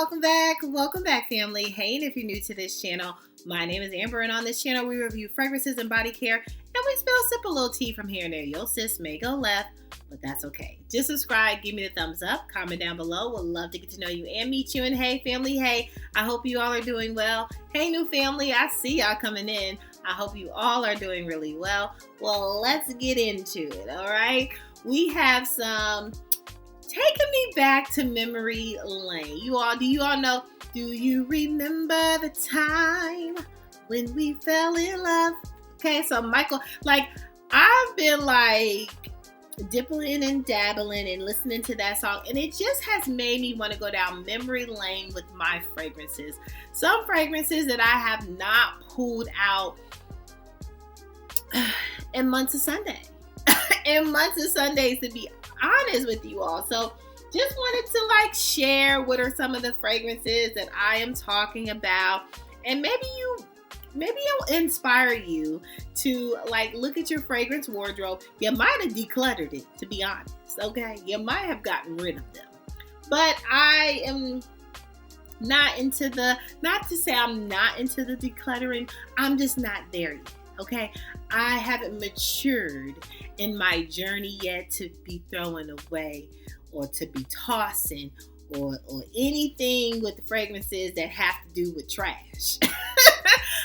Welcome back, family. Hey, and if you're new to this channel, my name is Amber, and on this channel we review fragrances and body care, and we sip a little tea from here and there. Your sis may go left, but that's okay. Just subscribe, give me the thumbs up, comment down below. Would love to get to know you and meet you. And hey, family, hey, I hope you all are doing well. Hey, new family, I see y'all coming in. I hope you all are doing really well. Well, let's get into it, all right? We have some taking me back to memory lane. Do you all know? Do you remember the time when we fell in love? Okay, so Michael, I've been dipping and dabbling and listening to that song, and it just has made me want to go down memory lane with my fragrances. Some fragrances that I have not pulled out in months of Sundays, to be honest with you all. So just wanted to share what are some of the fragrances that I am talking about, and maybe it'll inspire you to look at your fragrance wardrobe. You might have decluttered it, to be honest. Okay, you might have gotten rid of them, but I am not to say I'm not into the decluttering. I'm just not there yet. Okay, I haven't matured in my journey yet to be throwing away or to be tossing or anything with the fragrances that have to do with trash.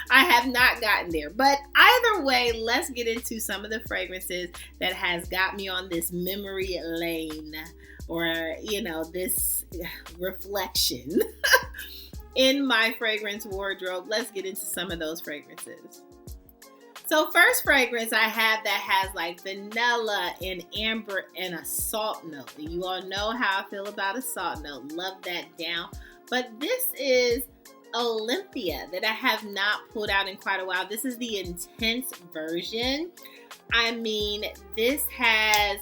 I have not gotten there, but either way, let's get into some of the fragrances that has got me on this memory lane, or this reflection in my fragrance wardrobe. Let's get into some of those fragrances. So first fragrance I have that has vanilla and amber and a salt note. And you all know how I feel about a salt note. Love that down. But this is Olympia that I have not pulled out in quite a while. This is the intense version. I mean, this has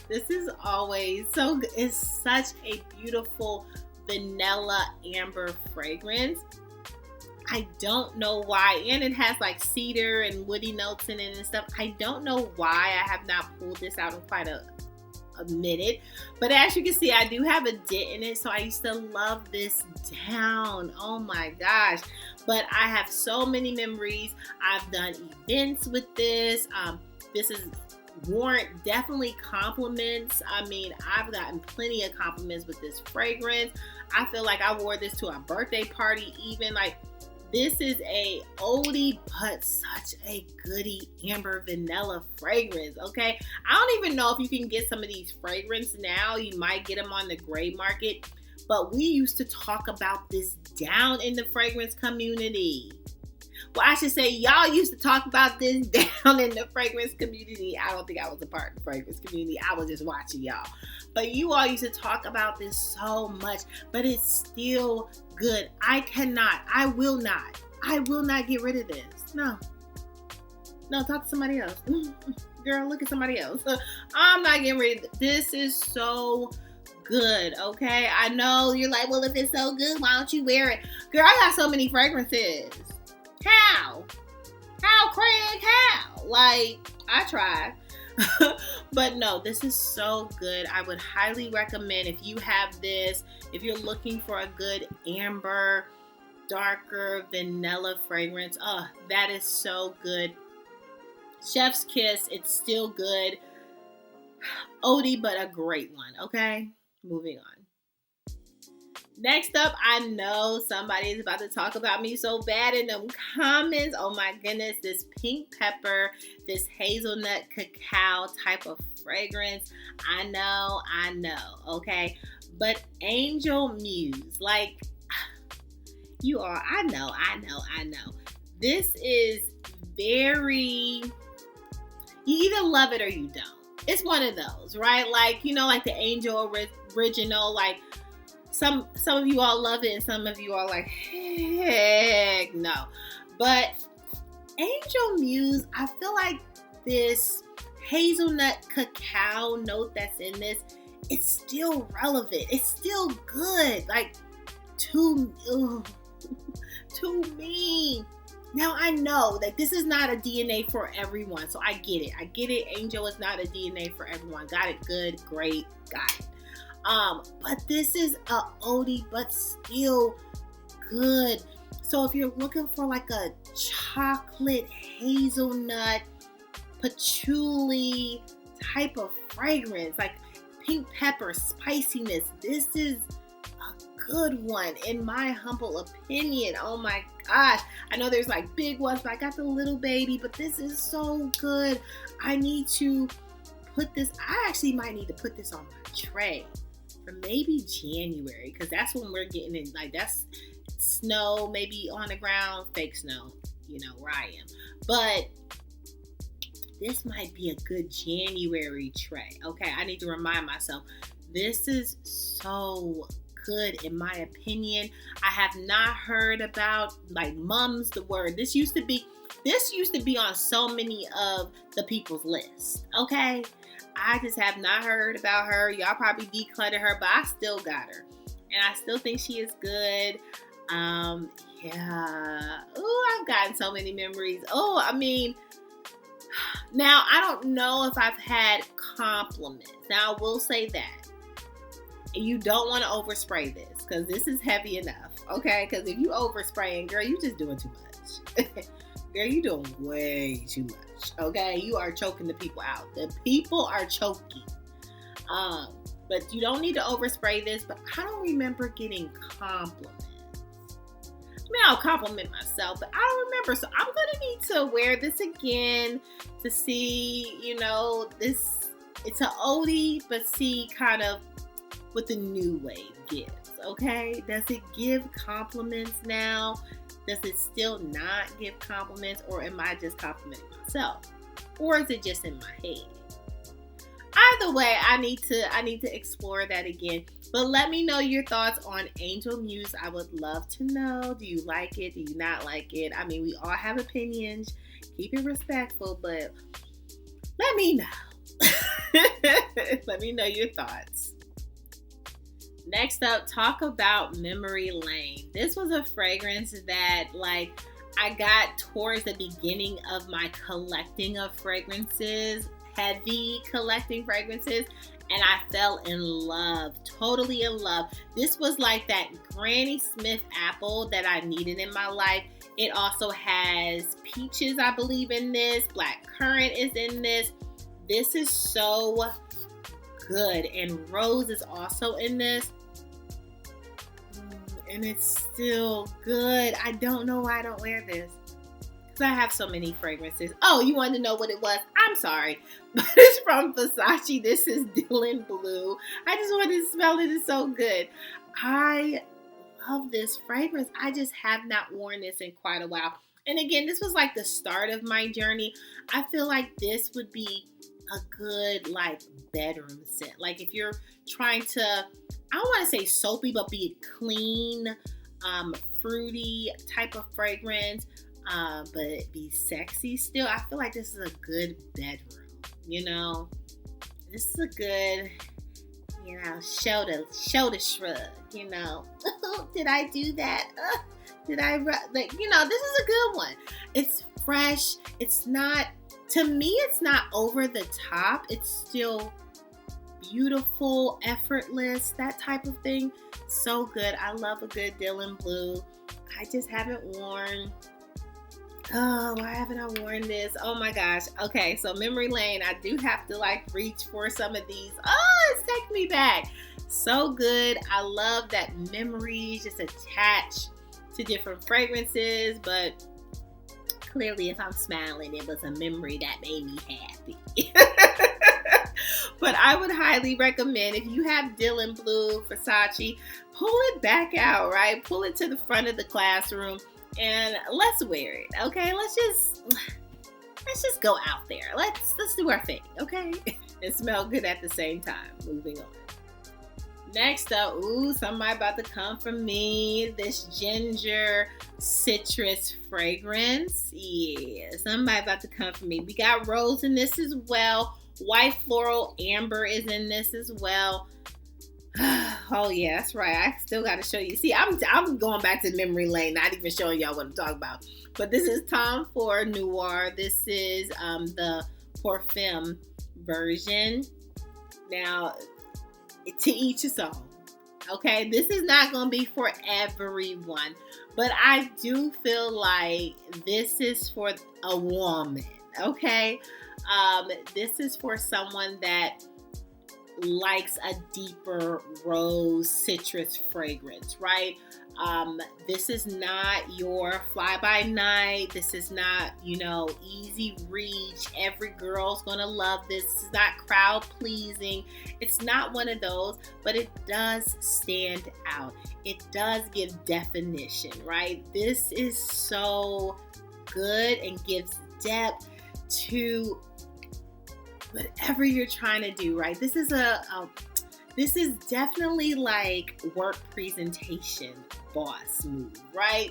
this is always so good. It's such a beautiful vanilla amber fragrance. I don't know why, and it has cedar and woody notes in it and stuff. I don't know why I have not pulled this out in quite a minute, but as you can see, I do have a dent in it, so I used to love this down. Oh my gosh. But I have so many memories. I've done events with this. This is warrant definitely compliments. I mean, I've gotten plenty of compliments with this fragrance. I feel like I wore this to a birthday party even. This is a oldie but such a goodie amber vanilla fragrance, okay? I don't even know if you can get some of these fragrances now. You might get them on the gray market, but we used to talk about this down in the fragrance community. Well, I should say y'all used to talk about this down in the fragrance community. I don't think I was a part of the fragrance community. I was just watching y'all. But you all used to talk about this so much, but it's still good. I will not get rid of this. No, talk to somebody else. Girl, look at somebody else. I'm not getting rid of it. This is so good, okay? I know you're like, well, if it's so good, why don't you wear it? Girl, I got so many fragrances. How, Craig? How? I tried. But no, this is so good. I would highly recommend if you have this, if you're looking for a good amber, darker vanilla fragrance. Oh, that is so good. Chef's kiss. It's still good. Oldie, but a great one. Okay, moving on. Next up, I know somebody is about to talk about me so bad in them comments. Oh my goodness, this pink pepper, this hazelnut cacao type of fragrance. I know, okay? But Angel Muse, you all, I know. This is very, you either love it or you don't. It's one of those, right? The Angel original, some of you all love it and some of you are like, heck no. But Angel Muse, I feel like this hazelnut cacao note that's in this, it's still relevant. It's still good. To me. Now I know that this is not a DNA for everyone, so I get it. Angel is not a DNA for everyone. Got it, good, great, got it. But this is a oldie but still good. So if you're looking for like a chocolate hazelnut patchouli type of fragrance, like pink pepper spiciness, this is a good one in my humble opinion. Oh my gosh, I know there's like big ones, but I got the little baby, but this is so good. I need to put this, I actually might need to put this on my tray for maybe January, because that's when we're getting in, like that's snow maybe on the ground, fake snow, you know where I am, but this might be a good January tray. Okay, I need to remind myself, this is so good in my opinion. I have not heard about like Mum's the Word. This used to be on so many of the people's lists. Okay, I just have not heard about her. Y'all probably decluttered her, but I still got her, and I still think she is good. Yeah. Oh, I've gotten so many memories. Oh, I mean, now I don't know if I've had compliments. Now I will say that. And you don't want to overspray this, because this is heavy enough, okay? Because if you overspraying, girl, you just doing too much. Girl, you doing way too much, okay? You are choking the people out. The people are choking. But you don't need to overspray this, but I don't remember getting compliments. I mean, I'll compliment myself, but I don't remember. So I'm going to need to wear this again to see, you know, this, it's an oldie, but see kind of what the new wave gives, okay? Does it give compliments now? Does it still not give compliments, or am I just complimenting myself? Or is it just in my head? Either way, I need to explore that again. But let me know your thoughts on Angel Muse. I would love to know. Do you like it? Do you not like it? I mean, we all have opinions. Keep it respectful, but let me know. Let me know your thoughts. Next up, talk about Memory Lane. This was a fragrance that like I got towards the beginning of my collecting of fragrances, heavy collecting fragrances, and I fell in love, totally in love. This was like that Granny Smith apple that I needed in my life. It also has peaches, I believe, in this. Black currant is in this. This is so good. And rose is also in this. And it's still good. I don't know why I don't wear this, because I have so many fragrances. Oh, you wanted to know what it was? I'm sorry, but it's from Versace. This is Dylan Blue. I just wanted to smell it. It's so good. I love this fragrance. I just have not worn this in quite a while. And again, this was like the start of my journey. I feel like this would be a good like bedroom scent. Like if you're trying to, I don't want to say soapy, but be clean, fruity type of fragrance, but be sexy still. I feel like this is a good bedroom, you know. This is a good, you know, shoulder shrug, you know. Did I do that? Did I, like, you know, this is a good one. It's fresh. It's not, to me, it's not over the top. It's still beautiful, effortless, that type of thing. So good. I love a good Dylan Blue. I just haven't worn, oh, why haven't I worn this? Oh my gosh. Okay, so Memory Lane, I do have to like reach for some of these. Oh, it's taking me back. So good. I love that memories just attach to different fragrances, but clearly if I'm smiling, it was a memory that made me happy. But I would highly recommend, if you have Dylan Blue, Versace, pull it back out, right? Pull it to the front of the classroom and let's wear it, okay? Let's just go out there. Let's do our thing, okay? And smell good at the same time. Moving on. Next up, ooh, somebody about to come from me. This ginger citrus fragrance. Yeah, somebody about to come from me. We got rose in this as well. White floral amber is in this as well. Oh yeah, that's right. I still got to show you. See, I'm going back to memory lane, not even showing y'all what I'm talking about. But this is Tom Ford Noir. This is the perfume version. Now, To each his own. Okay, this is not going to be for everyone, but I do feel like this is for a woman. Okay, this is for someone that likes a deeper rose citrus fragrance, right? This is not your fly by night. This is not, easy reach. Every girl's gonna love this. This is not crowd pleasing. It's not one of those, but it does stand out. It does give definition, right? This is so good and gives depth to whatever you're trying to do, right? This is this is definitely like work presentation boss move, right?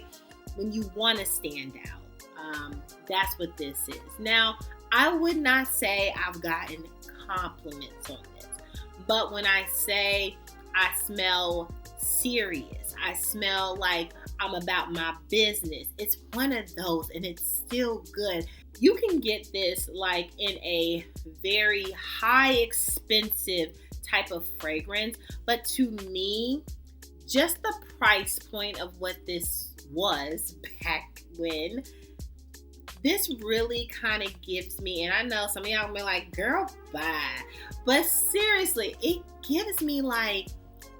When you want to stand out, that's what this is. Now, I would not say I've gotten compliments on this, but when I say I smell serious, I smell like I'm about my business, it's one of those, and it's still good. You can get this like in a very high expensive type of fragrance, but to me, just the price point of what this was back when, this really kind of gives me, and I know some of y'all will be like, girl, bye. But seriously, it gives me like,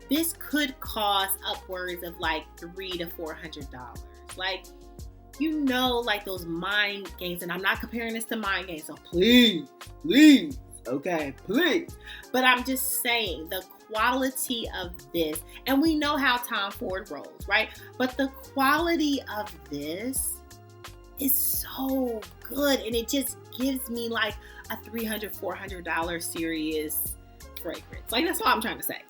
this could cost upwards of like $300 to $400. Like, like those mind games, and I'm not comparing this to mind games, so please, okay, please. But I'm just saying the quality of this, and we know how Tom Ford rolls, right? But the quality of this is so good, and it just gives me like a $300, $400 serious fragrance. Like, that's all I'm trying to say.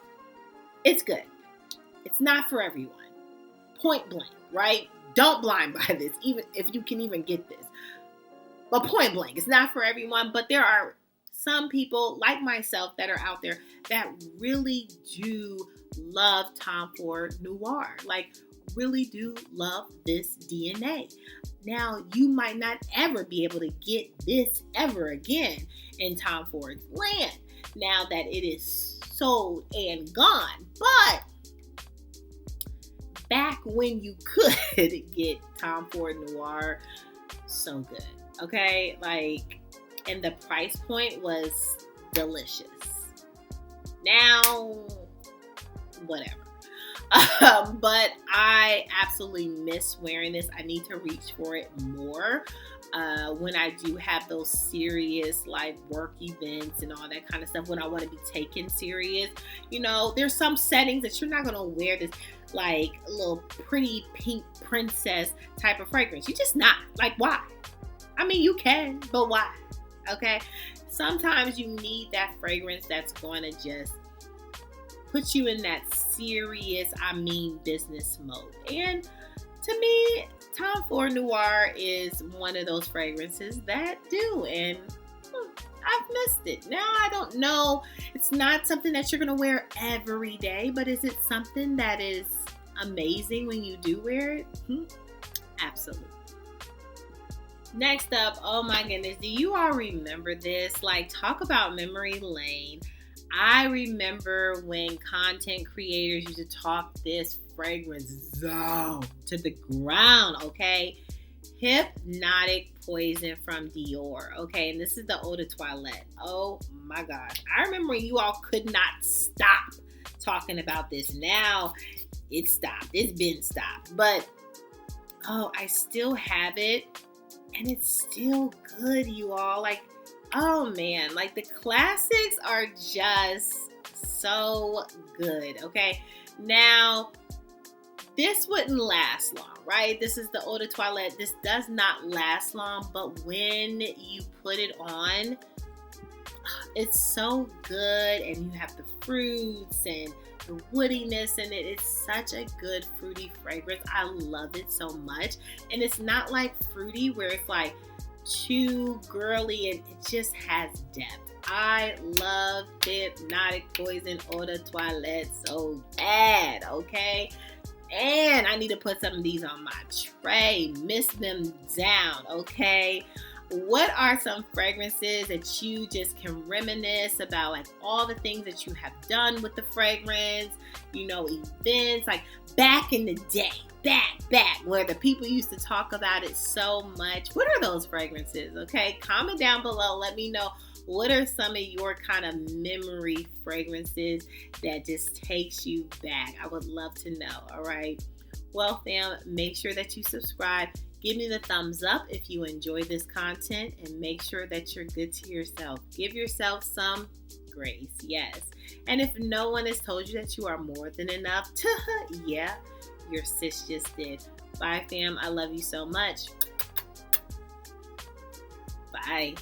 It's good. It's not for everyone. Point blank, right? Don't blind buy this, even if you can even get this. But point blank, it's not for everyone, but there are some people like myself that are out there that really do love Tom Ford Noir. Like, really do love this DNA. Now, you might not ever be able to get this ever again in Tom Ford's land, now that it is sold and gone. But back when you could get Tom Ford Noir, so good. Okay, like, and the price point was delicious. Now, whatever. But I absolutely miss wearing this. I need to reach for it more when I do have those serious like work events and all that kind of stuff, when I want to be taken serious. There's some settings that you're not going to wear this like little pretty pink princess type of fragrance. You're just not. Like, why? I mean, you can, but why? Okay? Sometimes you need that fragrance that's going to just put you in that serious, business mode. And to me, Tom Ford Noir is one of those fragrances that do. And I've missed it. Now, I don't know. It's not something that you're going to wear every day, but is it something that is amazing when you do wear it? Absolutely. Next up, oh my goodness, do you all remember this? Like, talk about memory lane. I remember when content creators used to talk this fragrance down to the ground, okay? Hypnotic Poison from Dior, okay? And this is the Eau de Toilette. Oh my gosh. I remember when you all could not stop talking about this. Now, it's stopped. It's been stopped. But, I still have it. And it's still good, you all. Like, oh man, like the classics are just so good, okay? Now, this wouldn't last long, right? This is the Eau de Toilette. This does not last long, but when you put it on, it's so good, and you have the fruits and the woodiness in it. It's such a good fruity fragrance. I love it so much. And it's not like fruity where it's like too girly, and it just has depth. I love Hypnotic Poison Eau de Toilette so bad, okay? And I need to put some of these on my tray. Miss them down, okay? what are some fragrances that you just can reminisce about, like all the things that you have done with the fragrance, events, like back in the day, back, where the people used to talk about it so much. What are those fragrances? Okay, comment down below. Let me know, what are some of your kind of memory fragrances that just takes you back? I would love to know, all right? Well, fam, make sure that you subscribe. Give me the thumbs up if you enjoy this content, and make sure that you're good to yourself. Give yourself some grace, yes. And if no one has told you that you are more than enough, yeah, your sis just did. Bye, fam. I love you so much. Bye.